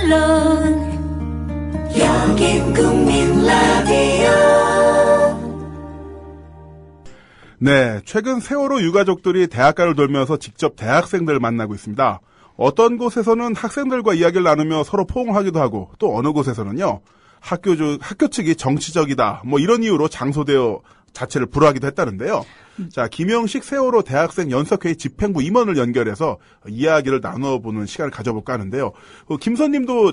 물론 여긴 국민 라디오. 네, 최근 세월호 유가족들이 대학가를 돌면서 직접 대학생들을 만나고 있습니다. 어떤 곳에서는 학생들과 이야기를 나누며 서로 포옹하기도 하고 또 어느 곳에서는요. 학교 측이 정치적이다 뭐 이런 이유로 장소대여 자체를 불허하기도 했다는데요. 자, 김영식 세월호 대학생 연석회의 집행부 임원을 연결해서 이야기를 나눠보는 시간을 가져볼까 하는데요. 김선님도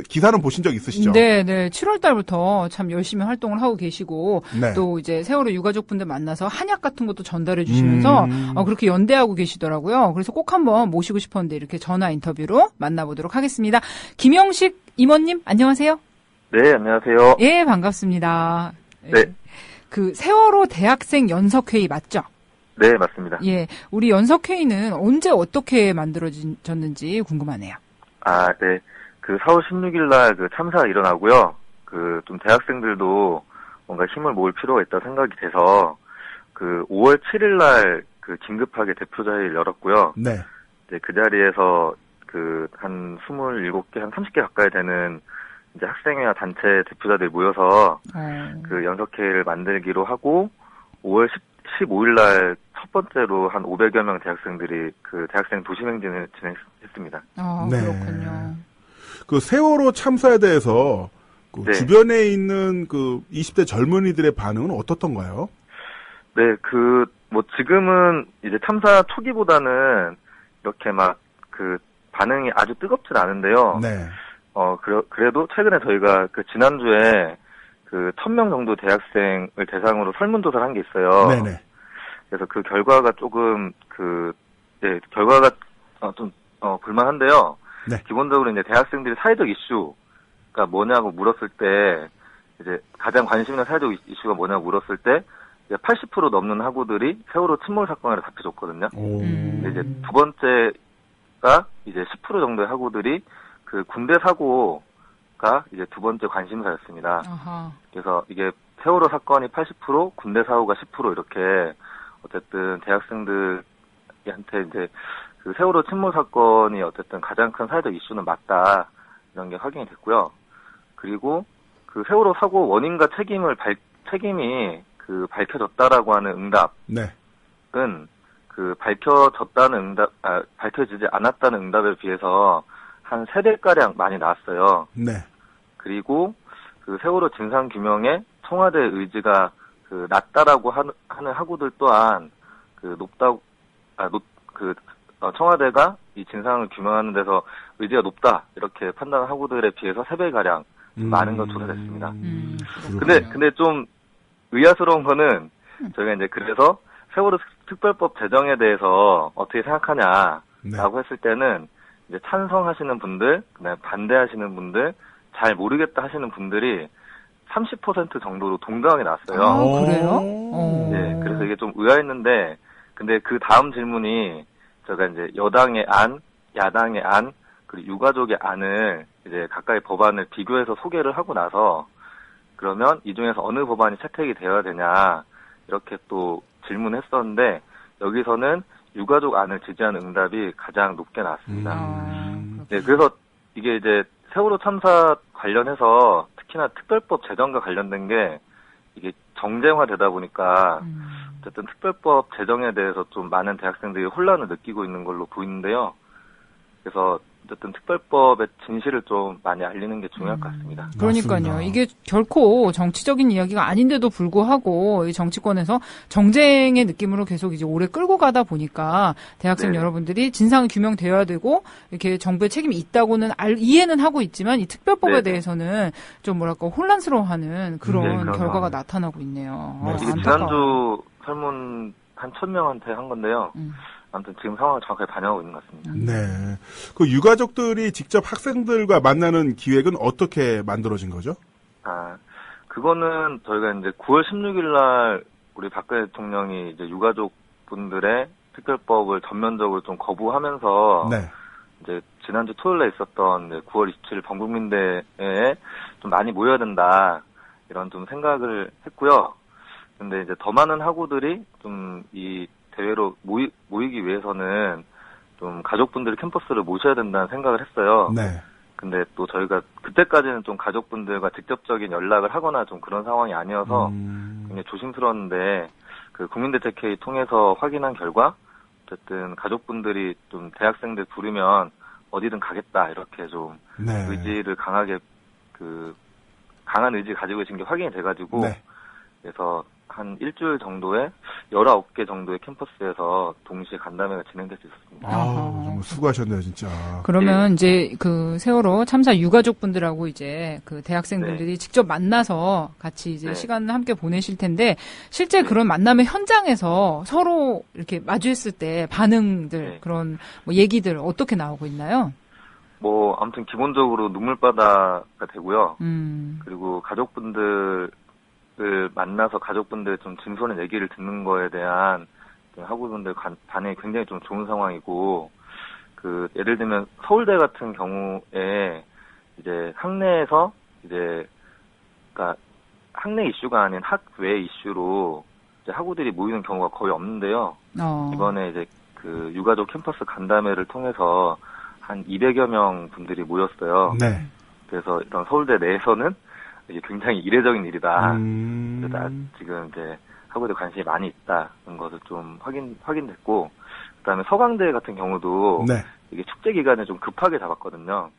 기사는 보신 적 있으시죠? 네. 7월 달부터 참 열심히 활동을 하고 계시고, 네. 또 이제 세월호 유가족분들 만나서 한약 같은 것도 전달해 주시면서, 그렇게 연대하고 계시더라고요. 그래서 꼭 한번 모시고 싶었는데 이렇게 전화 인터뷰로 만나보도록 하겠습니다. 김영식 임원님, 안녕하세요. 네, 안녕하세요. 예, 반갑습니다. 네. 그 세월호 대학생 연석회의 맞죠? 네, 맞습니다. 예. 우리 연석회의는 언제 어떻게 만들어졌는지 궁금하네요. 아, 네. 그 4월 16일 날 그 참사가 일어나고요. 그 좀 대학생들도 뭔가 힘을 모을 필요가 있다 생각이 돼서 그 5월 7일 날 그 긴급하게 대표자회의를 열었고요. 네. 이제 그 자리에서 그 한 27개, 한 30개 가까이 되는 이제 학생회와 단체 대표자들이 모여서 그 연석회의를 만들기로 하고 5월 15일 날 첫 번째로 한 500여 명 대학생들이 그 대학생 도심행진을 진행했습니다. 아, 네. 그렇군요. 그 세월호 참사에 대해서 그 네. 주변에 있는 그 20대 젊은이들의 반응은 어떻던가요? 네, 뭐 지금은 이제 참사 초기보다는 이렇게 막 그 반응이 아주 뜨겁진 않은데요. 네. 그래도 최근에 저희가 그 지난주에 그 1000명 정도 대학생을 대상으로 설문조사를 한 게 있어요. 네네. 그래서 그 결과가 조금 결과가 좀 불만한데요. 네. 기본적으로 이제 대학생들이 사회적 이슈가 뭐냐고 물었을 때 이제 가장 관심 있는 사회적 이슈가 뭐냐고 물었을 때 이제 80% 넘는 학우들이 세월호 침몰 사건을 답해줬거든요. 근데 이제 두 번째가 이제 10% 정도의 학우들이 그 군대 사고가 이제 두 번째 관심사였습니다. 아하. 그래서 이게 세월호 사건이 80%, 군대 사고가 10% 이렇게 어쨌든 대학생들한테 이제 그 세월호 침몰 사건이 어쨌든 가장 큰 사회적 이슈는 맞다 이런 게 확인이 됐고요. 그리고 그 세월호 사고 원인과 책임이 그 밝혀졌다라고 하는 응답은 네. 그 밝혀지지 않았다는 응답에 비해서 한 3배가량 많이 나왔어요. 네. 그리고 그 세월호 진상 규명에 청와대의 의지가 그 낮다라고 하는 학우들 또한 그 청와대가 이 진상을 규명하는 데서 의지가 높다 이렇게 판단한 학우들에 비해서 3배가량 많은 건 조사됐습니다. 근데 좀 의아스러운 거는 저희가 이제 그래서 세월호 특별법 제정에 대해서 어떻게 생각하냐라고 했을 때는 이제 찬성하시는 분들, 그다음에 반대하시는 분들, 잘 모르겠다 하시는 분들이 30% 정도로 동등하게 나왔어요. 아, 그래요? 네, 그래서 이게 좀 의아했는데, 근데 그 다음 질문이 제가 이제 여당의 안, 야당의 안, 그리고 유가족의 안을 이제 각각의 법안을 비교해서 소개를 하고 나서 그러면 이 중에서 어느 법안이 채택이 되어야 되냐 이렇게 또 질문했었는데 여기서는 유가족 안을 지지하는 응답이 가장 높게 나왔습니다. 네, 그래서 이게 이제 세월호 참사 관련해서 특히나 특별법 제정과 관련된 게 이게 정쟁화되다 보니까 어쨌든 특별법 제정에 대해서 좀 많은 대학생들이 혼란을 느끼고 있는 걸로 보이는데요. 그래서 어쨌든 특별법의 진실을 좀 많이 알리는 게 중요할 것 같습니다. 그러니까요. 맞습니다. 이게 결코 정치적인 이야기가 아닌데도 불구하고 이 정치권에서 정쟁의 느낌으로 계속 이제 오래 끌고 가다 보니까 대학생 네. 여러분들이 진상 규명되어야 되고 이렇게 정부의 책임이 있다고는 이해는 하고 있지만 이 특별법에 네. 대해서는 좀 뭐랄까 혼란스러워하는 그런 그럼요. 결과가 나타나고 있네요. 이게 지난주 설문 한 1000명한테 한 건데요. 아무튼 지금 상황을 정확하게 반영하고 있는 것 같습니다. 네. 그 유가족들이 직접 학생들과 만나는 기획은 어떻게 만들어진 거죠? 그거는 저희가 이제 9월 16일 날 우리 박근혜 대통령이 이제 유가족 분들의 특별법을 전면적으로 좀 거부하면서 네. 이제 지난주 토요일에 있었던 이제 9월 27일 범국민대회에 좀 많이 모여야 된다 이런 좀 생각을 했고요. 근데 이제 더 많은 학우들이 좀 이 대회로 모이기 위해서는 좀 가족분들이 캠퍼스를 모셔야 된다는 생각을 했어요. 네. 근데 또 저희가 그때까지는 좀 가족분들과 직접적인 연락을 하거나 좀 그런 상황이 아니어서 굉장히 조심스러웠는데 그 국민대책회의 통해서 확인한 결과 어쨌든 가족분들이 좀 대학생들 부르면 어디든 가겠다 이렇게 좀 네. 의지를 강하게 강한 의지 가지고 계신 게 확인이 돼가지고 네. 그래서 한 일주일 정도에 19개 정도의 캠퍼스에서 동시에 간담회가 진행될 수 있었습니다. 정말 수고하셨네요, 진짜. 그러면 이제 그 세월호 참사 유가족분들하고 이제 그 대학생들이 직접 만나서 같이 이제 네. 시간을 함께 보내실 텐데 실제 그런 만남의 현장에서 서로 이렇게 마주했을 때 반응들 네. 그런 뭐 얘기들 어떻게 나오고 있나요? 뭐 아무튼 기본적으로 눈물바다가 되고요. 그리고 가족분들을 만나서 가족분들 좀 진솔한 얘기를 듣는 거에 대한 학우분들 반응이 굉장히 좀 좋은 상황이고, 그 예를 들면 서울대 같은 경우에 이제 학내에서 이제 그러니까 학내 이슈가 아닌 학외 이슈로 이제 학우들이 모이는 경우가 거의 없는데요. 이번에 이제 그 유가족 캠퍼스 간담회를 통해서 한 200여 명 분들이 모였어요. 네. 그래서 일단 서울대 내에서는 이게 굉장히 이례적인 일이다. 그래서 지금 이제 학우들 관심이 많이 있다는 것을 좀 확인됐고, 그다음에 서강대 같은 경우도 네. 이게 축제 기간에 좀 급하게 잡았거든요.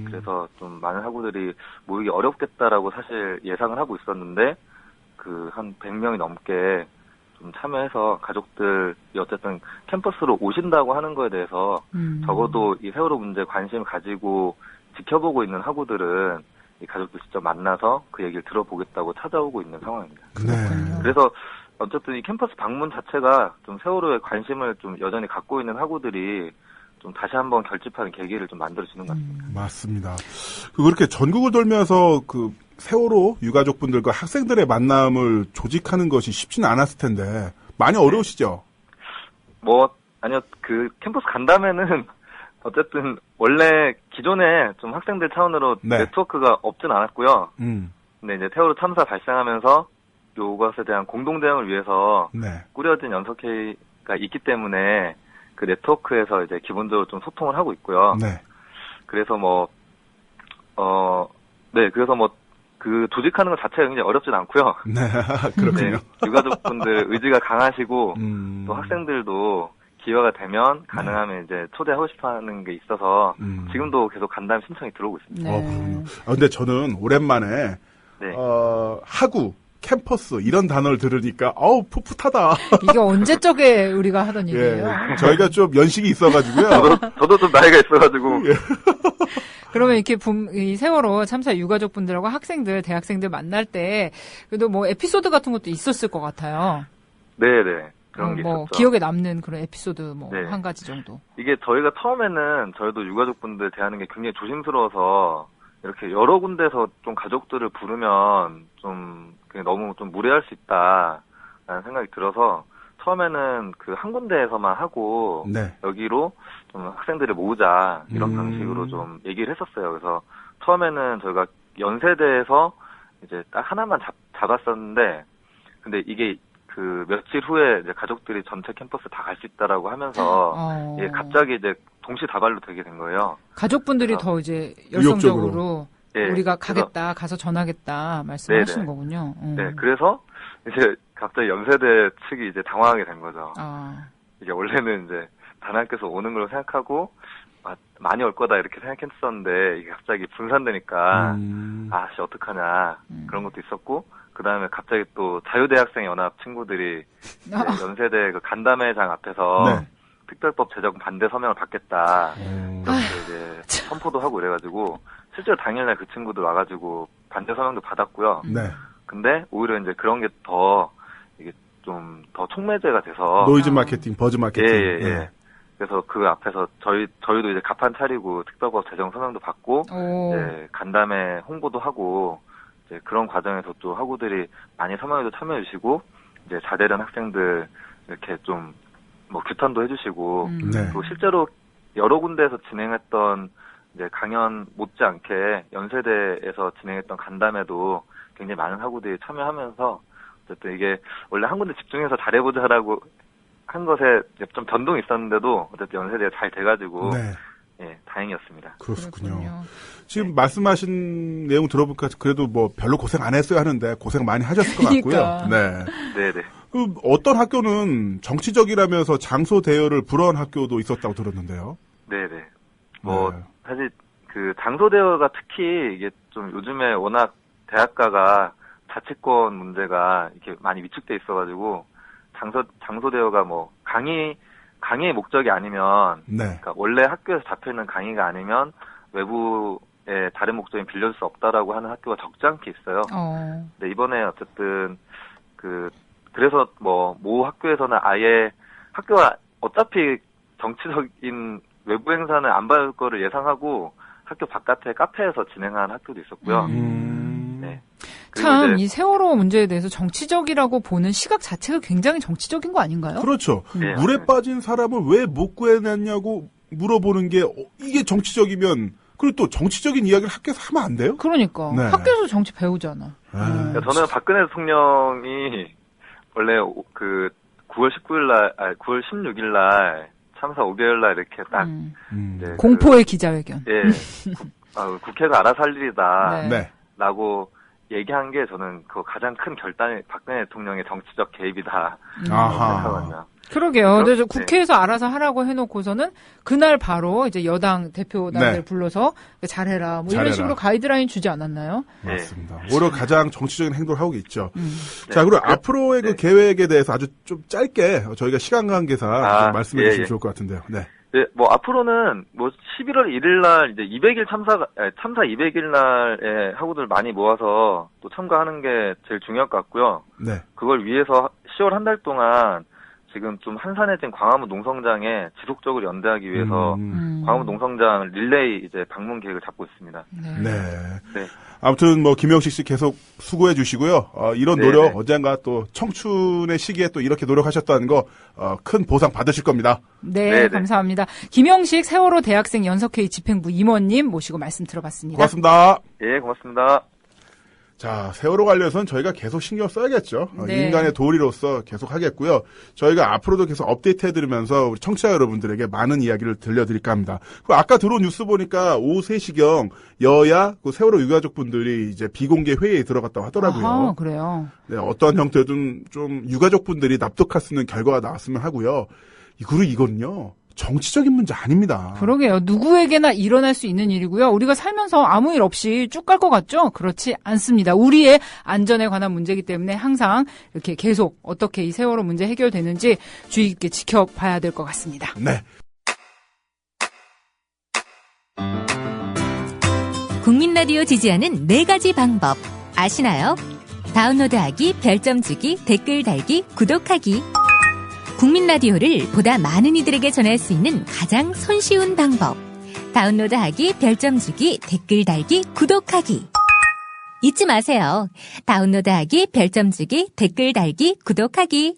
그래서 좀 많은 학우들이 모이기 어렵겠다라고 사실 예상을 하고 있었는데 그 한 100명이 넘게 좀 참여해서 가족들이 어쨌든 캠퍼스로 오신다고 하는 거에 대해서 적어도 이 세월호 문제에 관심을 가지고 지켜보고 있는 학우들은 이 가족들 직접 만나서 그 얘기를 들어보겠다고 찾아오고 있는 상황입니다. 네. 그래서 어쨌든 이 캠퍼스 방문 자체가 좀 세월호에 관심을 좀 여전히 갖고 있는 학우들이 좀 다시 한번 결집하는 계기를 좀 만들어주는 것 같습니다. 맞습니다. 그렇게 전국을 돌면서 그 세월호 유가족분들과 학생들의 만남을 조직하는 것이 쉽지는 않았을 텐데 많이 어려우시죠? 아니요, 그 캠퍼스 간담회는 어쨌든 원래 기존에 좀 학생들 차원으로 네. 네트워크가 없진 않았고요. 근데 이제 세월호 참사 발생하면서 요것에 대한 공동 대응을 위해서 네. 꾸려진 연석회의가 있기 때문에 그 네트워크에서 이제 기본적으로 좀 소통을 하고 있고요. 네. 그래서 그 조직하는 것 자체가 굉장히 어렵진 않고요. 네, 그렇군요. 네, 유가족분들 의지가 강하시고 또 학생들도 기회가 되면 가능하면 이제 초대하고 싶어하는 게 있어서 지금도 계속 간담회 신청이 들어오고 있습니다. 그렇군요. 근데 저는 오랜만에 네. 학우, 캠퍼스 이런 단어를 들으니까 풋풋하다. 이게 언제적에 우리가 하던 얘기예요. 예, 저희가 좀 연식이 있어가지고요. 저도 좀 나이가 있어가지고. 그러면 이렇게 이 세월호 참사 유가족분들하고 학생들, 대학생들 만날 때 그래도 뭐 에피소드 같은 것도 있었을 것 같아요. 네네. 그런 게 뭐 있었죠. 기억에 남는 그런 에피소드 뭐 네. 한 가지 정도. 이게 저희가 처음에는 저희도 유가족분들 대하는 게 굉장히 조심스러워서 이렇게 여러 군데서 좀 가족들을 부르면 좀 너무 좀 무례할 수 있다라는 생각이 들어서 처음에는 그 한 군데에서만 하고 네. 여기로 좀 학생들을 모으자 이런 방식으로 좀 얘기를 했었어요. 그래서 처음에는 저희가 연세대에서 이제 딱 하나만 잡았었는데 근데 이게 그 며칠 후에 이제 가족들이 전체 캠퍼스 다 갈 수 있다라고 하면서 예, 갑자기 이제 동시다발로 되게 된 거예요. 가족분들이 그래서 더 이제 열성적으로 예, 우리가 가겠다, 가서 전하겠다 말씀하시는 거군요. 네, 그래서 이제 갑자기 연세대 측이 이제 당황하게 된 거죠. 이게 원래는 이제 단학교에서 오는 걸로 생각하고 많이 올 거다 이렇게 생각했었는데 이게 갑자기 분산되니까 어떡하냐 그런 것도 있었고 그 다음에 갑자기 또 자유대학생연합 친구들이 이제 연세대 그 간담회장 앞에서 네. 특별법 제정 반대 서명을 받겠다 이렇게 이제 선포도 하고 이래가지고 실제로 당일날 그 친구들 와가지고 반대 서명도 받았고요. 네. 근데 오히려 이제 그런 게 더 이게 좀 더 촉매제가 돼서 노이즈 마케팅, 버즈 마케팅. 예. 네. 그래서 그 앞에서 저희도 이제 가판 차리고 특별법 제정 서명도 받고 이제 간담회 홍보도 하고 이제 그런 과정에서 또 학우들이 많이 서명에도 참여해 주시고 이제 자대련 학생들 이렇게 좀 뭐 규탄도 해주시고 네. 또 실제로 여러 군데에서 진행했던 이제 강연 못지않게 연세대에서 진행했던 간담회도 굉장히 많은 학우들이 참여하면서 어쨌든 이게 원래 한 군데 집중해서 잘해보자라고 한 것에 좀 변동이 있었는데도 어쨌든 연세대가 잘 돼가지고 네. 예, 다행이었습니다. 그렇군요. 지금 말씀하신 내용 들어보니까 그래도 뭐 별로 고생 안 했어야 하는데 고생 많이 하셨을 것 같고요. 네. 네네. 그 어떤 학교는 정치적이라면서 장소 대여를 불허한 학교도 있었다고 들었는데요. 네네. 뭐 사실 그 장소 대여가 특히 이게 좀 요즘에 워낙 대학가가 자치권 문제가 이렇게 많이 위축돼 있어가지고 장소 대여가 뭐 강의의 목적이 아니면 네. 그러니까 원래 학교에서 잡혀 있는 강의가 아니면 외부의 다른 목적인 빌려줄 수 없다라고 하는 학교가 적지 않게 있어요. 근데 이번에 어쨌든 그래서 모 학교에서는 아예 학교가 어차피 정치적인 외부 행사는 안 받을 거를 예상하고 학교 바깥에 카페에서 진행한 학교도 있었고요. 네. 참, 이 세월호 문제에 대해서 정치적이라고 보는 시각 자체가 굉장히 정치적인 거 아닌가요? 그렇죠. 네, 물에 네. 빠진 사람을 왜 못 구해냈냐고 물어보는 게 이게 정치적이면 그리고 또 정치적인 이야기를 학교에서 하면 안 돼요? 그러니까. 네. 학교에서 정치 배우잖아. 그러니까 저는 박근혜 대통령이 원래 9월 16일 날 참사 5개월 날 이렇게 딱 이제 공포의 기자회견. 예. 국회가 알아서 할 일이다. 네. 라고 얘기한 게 저는 그 가장 큰 결단이 박근혜 대통령의 정치적 개입이다. 아하. 그러게요. 근데 국회에서 알아서 하라고 해놓고서는 그날 바로 이제 여당 대표단을 불러서 잘해라. 뭐 이런 식으로 가이드라인 주지 않았나요? 맞습니다. 오히려 가장 정치적인 행동을 하고 있죠. 자, 그리고 앞으로의 그 계획에 대해서 아주 좀 짧게 저희가 시간 관계상 좀 말씀해 주시면 좋을 것 같은데요. 네. 네, 앞으로는 11월 1일 날 이제 200일 참사 200일 날에 학우들 많이 모아서 또 참가하는 게 제일 중요할 것 같고요. 네. 그걸 위해서 10월 한 달 동안 지금 좀 한산해진 광화문 농성장에 지속적으로 연대하기 위해서 광화문 농성장 릴레이 이제 방문 계획을 잡고 있습니다. 네. 아무튼 김영식 씨 계속 수고해 주시고요. 이런 노력 언젠가 또 청춘의 시기에 또 이렇게 노력하셨다는 거 큰 보상 받으실 겁니다. 네, 감사합니다. 김영식 세월호 대학생 연석회의 집행부 임원님 모시고 말씀 들어봤습니다. 고맙습니다. 예, 고맙습니다. 자, 세월호 관련해서는 저희가 계속 신경 써야겠죠. 네. 인간의 도리로서 계속 하겠고요. 저희가 앞으로도 계속 업데이트해드리면서 우리 청취자 여러분들에게 많은 이야기를 들려드릴까 합니다. 그리고 아까 들어온 뉴스 보니까 오후 3시경 여야 그 세월호 유가족분들이 이제 비공개 회의에 들어갔다고 하더라고요. 아, 그래요? 네, 어떠한 형태든 좀 유가족분들이 납득할 수 있는 결과가 나왔으면 하고요. 그리고 이거는요. 정치적인 문제 아닙니다. 그러게요. 누구에게나 일어날 수 있는 일이고요. 우리가 살면서 아무 일 없이 쭉 갈 것 같죠? 그렇지 않습니다. 우리의 안전에 관한 문제이기 때문에 항상 이렇게 계속 어떻게 이 세월호 문제 해결되는지 주의 깊게 지켜봐야 될 것 같습니다. 네. 국민 라디오 지지하는 4가지 방법 아시나요? 다운로드하기, 별점 주기, 댓글 달기, 구독하기. 국민 라디오를 보다 많은 이들에게 전할 수 있는 가장 손쉬운 방법. 다운로드하기, 별점 주기, 댓글 달기, 구독하기. 잊지 마세요. 다운로드하기, 별점 주기, 댓글 달기, 구독하기.